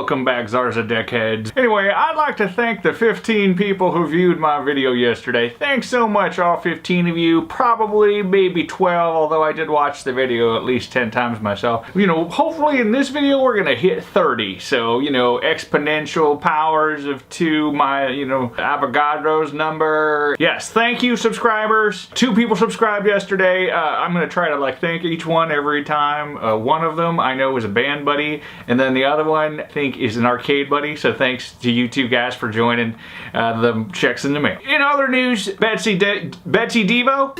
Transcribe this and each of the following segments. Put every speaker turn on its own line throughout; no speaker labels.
Welcome back, ZarzadeckHeads. Anyway, I'd like to thank the 15 people who viewed my video yesterday. Thanks so much, all 15 of you. Probably, maybe 12, although I did watch the video at least 10 times myself. You know, hopefully in this video we're gonna hit 30. So, you know, exponential powers of 2, my, you know, Avogadro's number. Yes, thank you, subscribers. 2 people subscribed yesterday. I'm gonna try to, like, thank each one every time. One of them I know is a band buddy, and then the other one I think is an arcade buddy, so thanks to you two guys for joining the checks in the mail. In other news, Betsy Devo?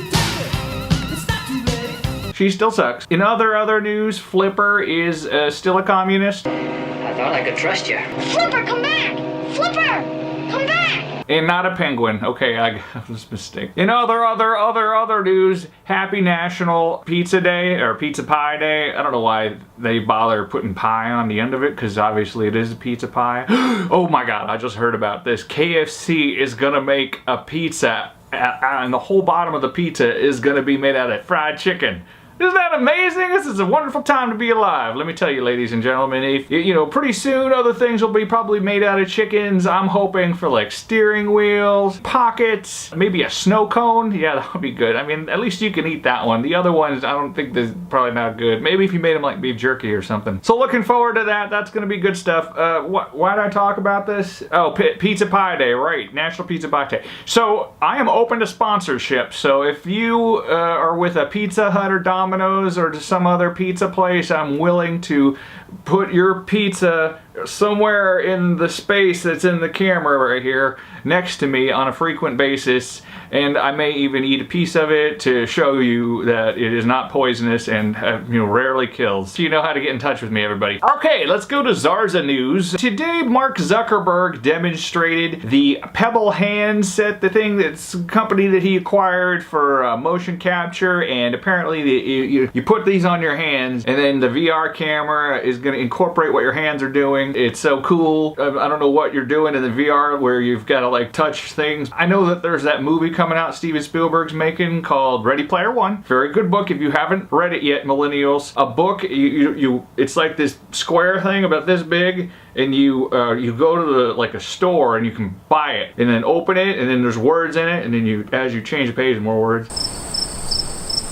She still sucks. In other news, Flipper is still a communist.
I thought I could trust you.
Flipper, come back! Flipper, come back!
And not a penguin. Okay, I got this mistake. In other news, happy National Pizza Day, or Pizza Pie Day. I don't know why they bother putting pie on the end of it, because obviously it is a pizza pie. Oh my god, I just heard about this. KFC is gonna make a pizza, and the whole bottom of the pizza is gonna be made out of fried chicken. Isn't that amazing? This is a wonderful time to be alive. Let me tell you, ladies and gentlemen, if, you know, pretty soon other things will be probably made out of chickens. I'm hoping for like steering wheels, pockets, maybe a snow cone. Yeah, that would be good. I mean, at least you can eat that one. The other ones, I don't think they're probably not good. Maybe if you made them like beef jerky or something. So looking forward to that. That's gonna be good stuff. Why did I talk about this? Oh, Pizza Pie Day, right. National Pizza Pie Day. So I am open to sponsorship. So if you are with a Pizza Hut or Domino's or to some other pizza place, I'm willing to put your pizza somewhere in the space that's in the camera right here next to me on a frequent basis, and I may even eat a piece of it to show you that it is not poisonous and you know, rarely kills. So you know how to get in touch with me, everybody. Okay, let's go to Zarzanews. Today, Mark Zuckerberg demonstrated the Pebble Handset, the thing that's a company that he acquired for motion capture, and apparently you put these on your hands, and then the VR camera is going to incorporate what your hands are doing. It's so cool. I don't know what you're doing in the VR where you've got to like touch things. I know that there's that movie coming out Steven Spielberg's making called Ready Player One. Very good book if you haven't read it yet, millennials. A book, it's like this square thing about this big, and you go to like a store and you can buy it and then open it, and then there's words in it, and then as you change the page, more words.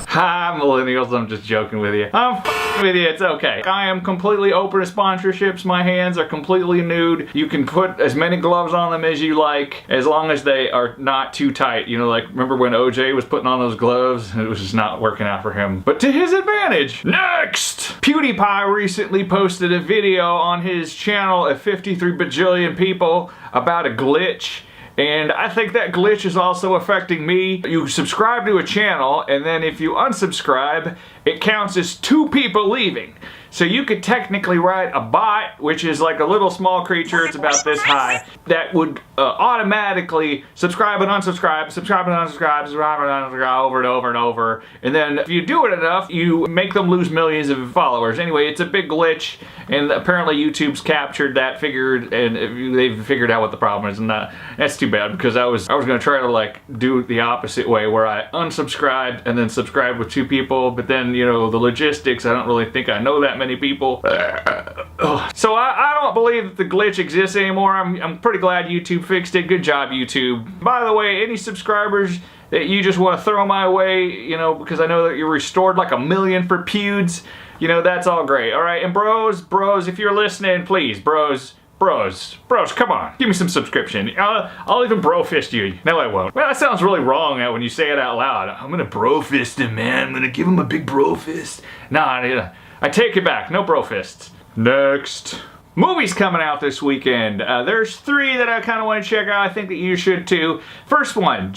Hi, millennials, I'm just joking with you. I'm with you, it's okay. I am completely open to sponsorships. My hands are completely nude. You can put as many gloves on them as you like, as long as they are not too tight. You know, like, remember when OJ was putting on those gloves? It was just not working out for him. But to his advantage. Next! PewDiePie recently posted a video on his channel of 53 bajillion people about a glitch. And I think that glitch is also affecting me. You subscribe to a channel, and then if you unsubscribe, it counts as 2 people leaving. So you could technically write a bot, which is like a little small creature, it's about this high, that would automatically subscribe and unsubscribe, subscribe and unsubscribe, subscribe and unsubscribe over and over and over. And then if you do it enough, you make them lose millions of followers. Anyway, it's a big glitch, and apparently YouTube's captured that, and they've figured out what the problem is, and that's too bad, because I was gonna try to like do it the opposite way, where I unsubscribed and then subscribed with 2 people, but then, you know, the logistics, I don't really think I know that many people. So I don't believe that the glitch exists anymore. I'm pretty glad YouTube fixed it. Good job, YouTube. By the way, any subscribers that you just want to throw my way, you know, because I know that you restored like 1 million for Pewds, you know, that's all great. Alright, and bros, if you're listening, please, bros, come on, give me some subscription. I'll even bro fist you. No, I won't. Well, that sounds really wrong when you say it out loud. I'm gonna bro fist him, man. I'm gonna give him a big bro fist. Nah, I take it back. No bro fists. Next. Movies coming out this weekend. There's 3 that I kind of want to check out. I think that you should too. First one,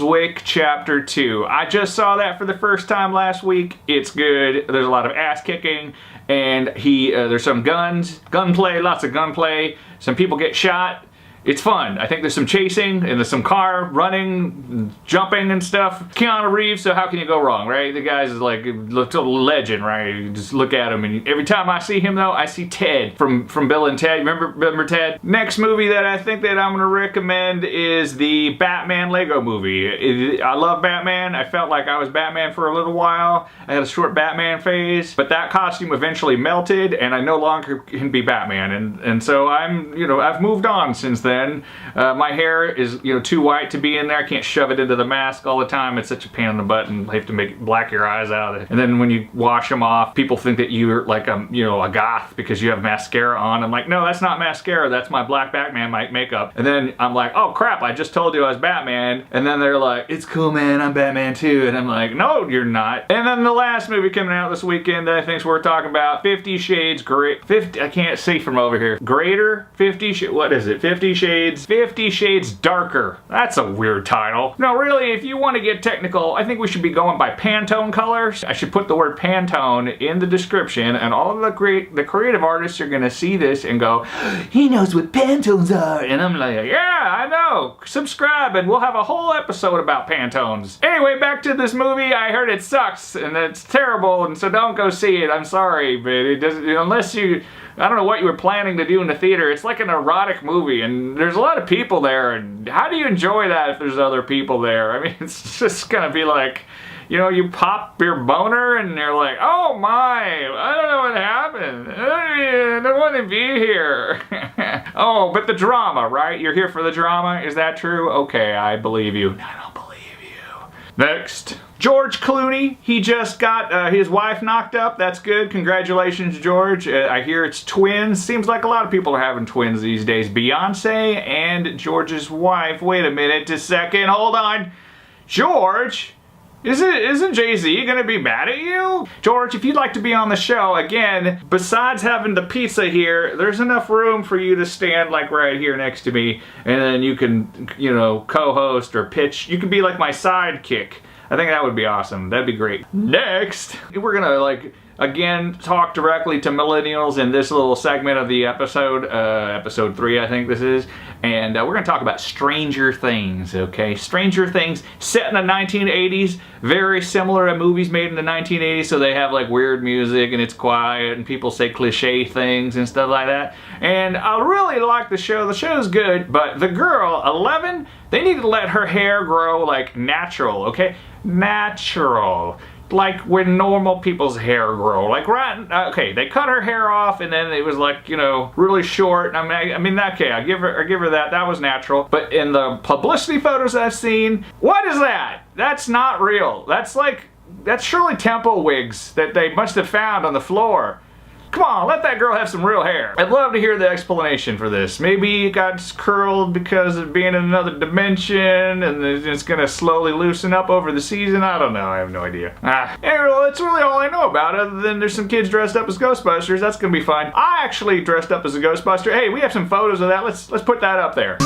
Wick Chapter 2. I just saw that for the first time last week. It's good. There's a lot of ass kicking, and there's some gunplay, lots of gunplay. Some people get shot. It's fun. I think there's some chasing and there's some car running, jumping and stuff. Keanu Reeves, so how can you go wrong, right? The guy's like a legend, right? You just look at him, and every time I see him though, I see Ted from Bill and Ted. Remember Ted? Next movie that I think that I'm gonna recommend is the Batman Lego movie. I love Batman. I felt like I was Batman for a little while. I had a short Batman phase, but that costume eventually melted, and I no longer can be Batman. And so I'm, I've moved on since then. My hair is, too white to be in there. I can't shove it into the mask all the time. It's such a pain in the butt, and I have to black your eyes out. And then when you wash them off, people think that you're like a goth because you have mascara on. I'm like, no, that's not mascara. That's my black Batman makeup. And then I'm like, oh crap, I just told you I was Batman. And then they're like, it's cool, man, I'm Batman too. And I'm like, no, you're not. And then the last movie coming out this weekend that I think's worth talking about, 50 Shades Great. 50, I can't see from over here. Greater? 50 what is it? 50 Shades Darker. That's a weird title. No, really, if you want to get technical, I think we should be going by Pantone colors. I should put the word Pantone in the description, and all of the creative artists are gonna see this and go, he knows what Pantones are. And I'm like, yeah, I know. Subscribe and we'll have a whole episode about Pantones. Anyway, back to this movie. I heard it sucks and it's terrible, and so don't go see it. I'm sorry, but it doesn't, unless you, I don't know what you were planning to do in the theater. It's like an erotic movie, and there's a lot of people there, and how do you enjoy that if there's other people there? I mean, it's just gonna be like, you pop your boner and they're like, oh my, I don't know what happened. I don't want to be here. Oh, but the drama, right? You're here for the drama? Is that true? Okay, I believe you. I don't believe you. Next. George Clooney, he just got his wife knocked up. That's good. Congratulations, George. I hear it's twins. Seems like a lot of people are having twins these days. Beyonce and George's wife. Wait a minute, just a second. Hold on. George? Isn't Jay-Z gonna be mad at you? George, if you'd like to be on the show, again, besides having the pizza here, there's enough room for you to stand like right here next to me, and then you can, co-host or pitch. You can be like my sidekick. I think that would be awesome. That'd be great. Next, we're gonna again, talk directly to millennials in this little segment of the episode, episode 3 I think this is, and we're going to talk about Stranger Things, okay? Stranger Things, set in the 1980s, very similar to movies made in the 1980s, so they have like weird music and it's quiet and people say cliche things and stuff like that, and I really like the show. The show's good, but the girl, 11, they need to let her hair grow like natural, okay? Natural. Like when normal people's hair grow. Like okay, they cut her hair off and then it was like, really short. I mean, okay, I give her that. That was natural. But in the publicity photos I've seen, what is that? That's not real. That's Shirley Temple wigs that they must have found on the floor. Come on, let that girl have some real hair. I'd love to hear the explanation for this. Maybe it got curled because of being in another dimension and it's gonna slowly loosen up over the season. I don't know, I have no idea. Anyway, that's really all I know about it, other than there's some kids dressed up as Ghostbusters. That's gonna be fun. I actually dressed up as a Ghostbuster. Hey, we have some photos of that. Let's put that up there.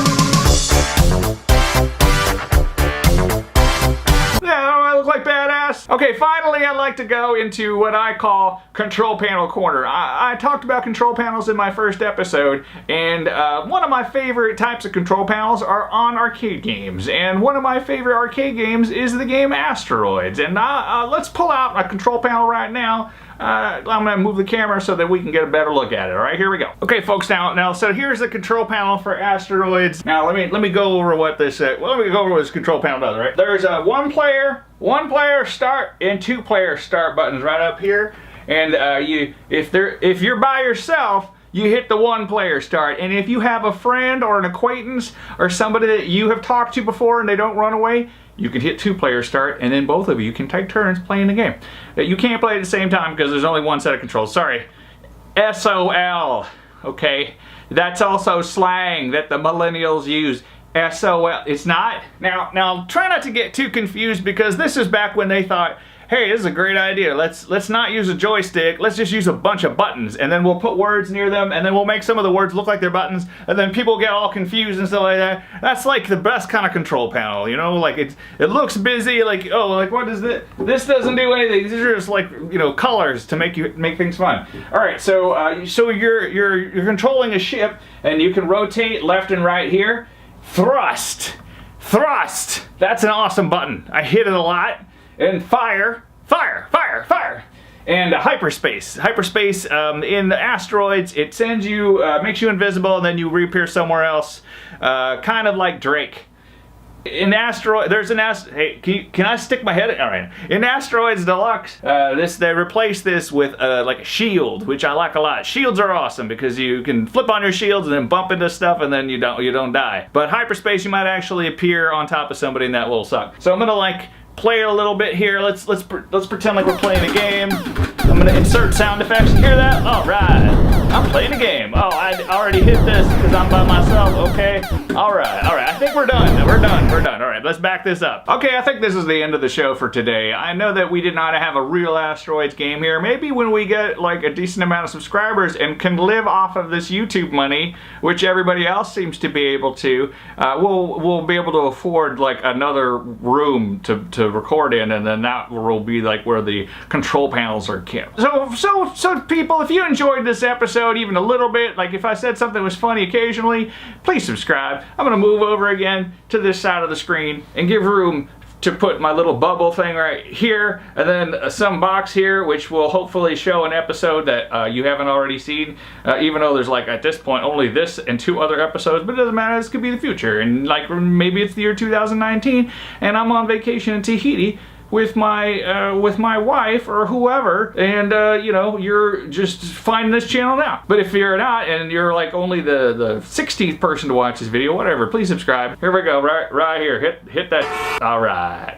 Yeah, don't I look like badass? Okay, finally I'd like to go into what I call control panel corner. I talked about control panels in my first episode, and one of my favorite types of control panels are on arcade games. And one of my favorite arcade games is the game Asteroids. And let's pull out a control panel right now. I'm gonna move the camera so that we can get a better look at it. All right, here we go. Okay, folks, now, so here's the control panel for Asteroids. Now, let me go over what this. Let me go over what this control panel does. Right, there's a one player start and 2 player start buttons right up here. And if you're by yourself, you hit the 1 player start, and if you have a friend or an acquaintance or somebody that you have talked to before and they don't run away, you can hit 2 player start, and then both of you can take turns playing the game. You can't play at the same time because there's only one set of controls. Sorry. SOL. Okay? That's also slang that the millennials use. SOL. It's not. Now try not to get too confused, because this is back when they thought hey, this is a great idea. Let's not use a joystick. Let's just use a bunch of buttons, and then we'll put words near them, and then we'll make some of the words look like they're buttons, and then people get all confused and stuff like that. That's like the best kind of control panel, you know? Like it looks busy, like, oh, like what is this? This doesn't do anything. These are just like, you know, colors to make things fun. All right, so so you're controlling a ship, and you can rotate left and right here. Thrust. That's an awesome button. I hit it a lot. And fire. And hyperspace. In the Asteroids, it sends you, makes you invisible, and then you reappear somewhere else. Kind of like Drake. In Asteroid, there's an hey, can I stick my head in? All right. In Asteroids Deluxe, they replaced this with like a shield, which I like a lot. Shields are awesome because you can flip on your shields and then bump into stuff, and then you don't die. But hyperspace, you might actually appear on top of somebody, and that will suck. So I'm gonna like play it a little bit here. Let's pretend like we're playing a game. I'm gonna insert sound effects. Hear that? All right. I'm playing a game. Oh, I already hit this because I'm by myself. Okay. All right. I think we're done. We're done. All right. Let's back this up. Okay. I think this is the end of the show for today. I know that we did not have a real Asteroids game here. Maybe when we get like a decent amount of subscribers and can live off of this YouTube money, which everybody else seems to be able to, we'll be able to afford like another room to record in, and then that will be like where the control panels are kept. So people, if you enjoyed this episode even a little bit, like if I said something was funny occasionally, please subscribe. I'm gonna move over again to this side of the screen and give room to put my little bubble thing right here, and then some box here, which will hopefully show an episode that you haven't already seen, even though there's like at this point only this and 2 other episodes, but it doesn't matter, this could be the future, and like maybe it's the year 2019 and I'm on vacation in Tahiti with my wife or whoever, and you know, you're just finding this channel now. But if you're not, and you're like only the 16th person to watch this video, whatever, please subscribe. Here we go, right here, hit that. All right.